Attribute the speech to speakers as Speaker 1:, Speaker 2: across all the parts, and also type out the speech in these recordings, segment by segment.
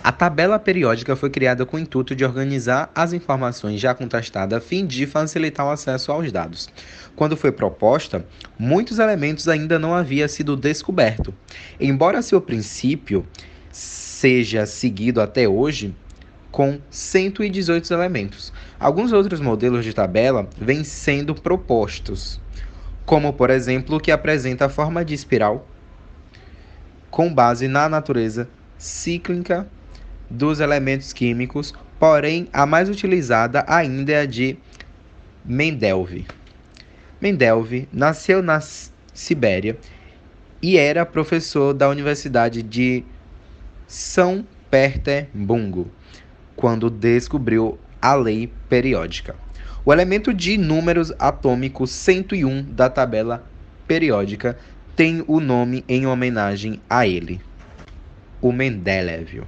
Speaker 1: A tabela periódica foi criada com o intuito de organizar as informações já contrastadas a fim de facilitar o acesso aos dados. Quando foi proposta, muitos elementos ainda não haviam sido descobertos. Embora seu princípio seja seguido até hoje, com 118 elementos. Alguns outros modelos de tabela vêm sendo propostos, como por exemplo o que apresenta a forma de espiral com base na natureza cíclica dos elementos químicos, porém a mais utilizada ainda é a de Mendeleev. Mendeleev nasceu na Sibéria e era professor da Universidade de São Petersburgo quando descobriu a lei periódica. O elemento de números atômicos 101 da tabela periódica tem o nome em homenagem a ele, o Mendeleev.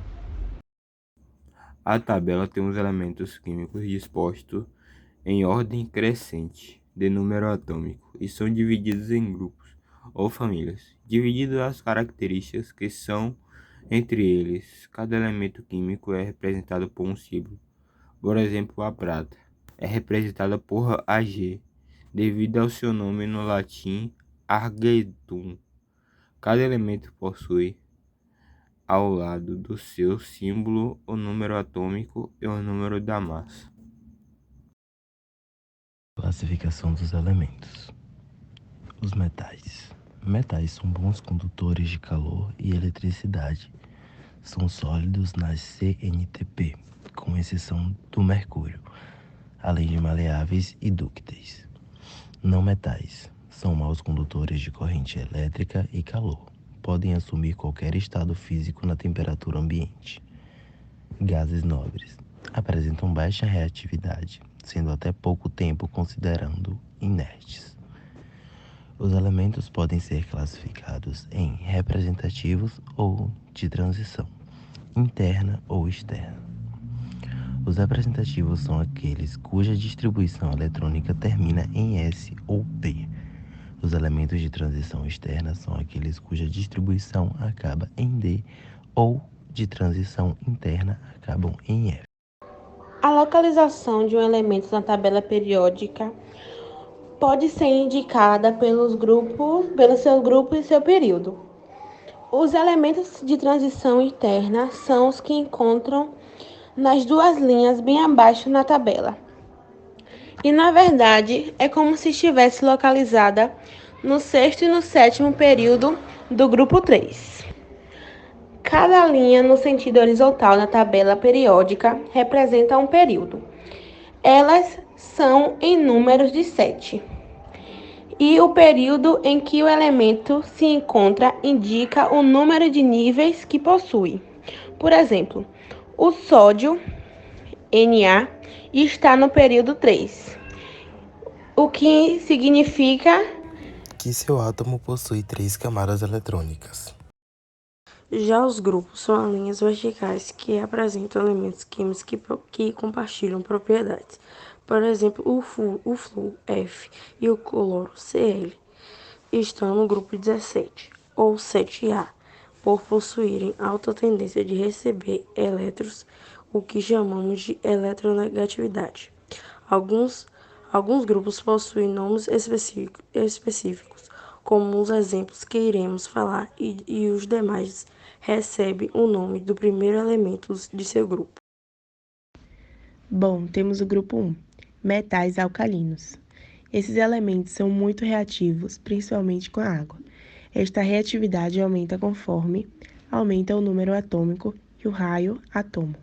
Speaker 2: A tabela tem os elementos químicos dispostos em ordem crescente de número atômico e são divididos em grupos ou famílias, dividindo as características que são entre eles. Cada elemento químico é representado por um símbolo. Por exemplo, a prata é representada por Ag, devido ao seu nome no latim argentum. Cada elemento possui ao lado do seu símbolo o número atômico e o número da massa.
Speaker 3: Classificação dos elementos. Os metais. Metais são bons condutores de calor e eletricidade. São sólidos nas CNTP, com exceção do mercúrio, além de maleáveis e dúcteis. Não metais. São maus condutores de corrente elétrica e calor. Podem assumir qualquer estado físico na temperatura ambiente. Gases nobres. Apresentam baixa reatividade, sendo até pouco tempo considerando inertes. Os elementos podem ser classificados em representativos ou de transição, interna ou externa. Os representativos são aqueles cuja distribuição eletrônica termina em S ou P. Os elementos de transição externa são aqueles cuja distribuição acaba em D ou de transição interna acabam em F.
Speaker 4: A localização de um elemento na tabela periódica pode ser indicada pelo seu grupo e seu período. Os elementos de transição interna são os que encontram nas duas linhas bem abaixo na tabela. E na verdade é como se estivesse localizada no sexto e no sétimo período do grupo 3. Cada linha no sentido horizontal na tabela periódica representa um período. Elas são em números de 7. E o período em que o elemento se encontra indica o número de níveis que possui. Por exemplo, o sódio, Na, está no período 3, o que significa
Speaker 3: que seu átomo possui 3 camadas eletrônicas.
Speaker 5: Já os grupos são linhas verticais que apresentam elementos químicos que compartilham propriedades. Por exemplo, o flúor F e o cloro Cl estão no grupo 17, ou 7A, por possuírem alta tendência de receber elétrons, o que chamamos de eletronegatividade. Alguns grupos possuem nomes específicos, como os exemplos que iremos falar, e os demais recebem o nome do primeiro elemento de seu grupo.
Speaker 6: Bom, temos o grupo 1, metais alcalinos. Esses elementos são muito reativos, principalmente com a água. Esta reatividade aumenta conforme aumenta o número atômico e o raio átomo.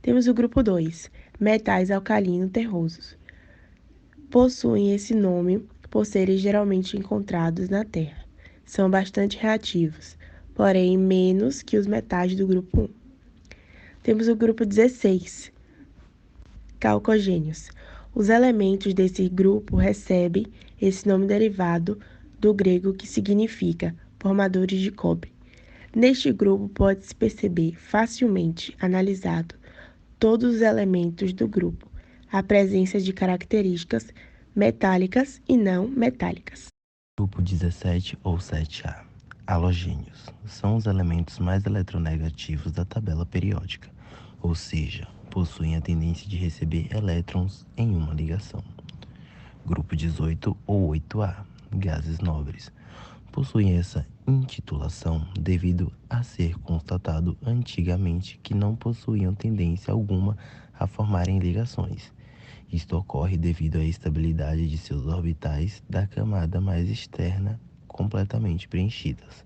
Speaker 6: Temos o grupo 2, metais alcalino terrosos. Possuem esse nome por serem geralmente encontrados na Terra. São bastante reativos, porém menos que os metais do grupo 1. Temos o grupo 16, calcogênios. Os elementos desse grupo recebem esse nome derivado do grego que significa formadores de cobre. Neste grupo pode-se perceber facilmente analisado todos os elementos do grupo, a presença de características metálicas e não metálicas.
Speaker 3: Grupo 17 ou 7A. Halogênios são os elementos mais eletronegativos da tabela periódica, ou seja, possuem a tendência de receber elétrons em uma ligação. Grupo 18 ou 8A, gases nobres, possuem essa intitulação devido a ser constatado antigamente que não possuíam tendência alguma a formarem ligações. Isto ocorre devido à estabilidade de seus orbitais da camada mais externa completamente preenchidas.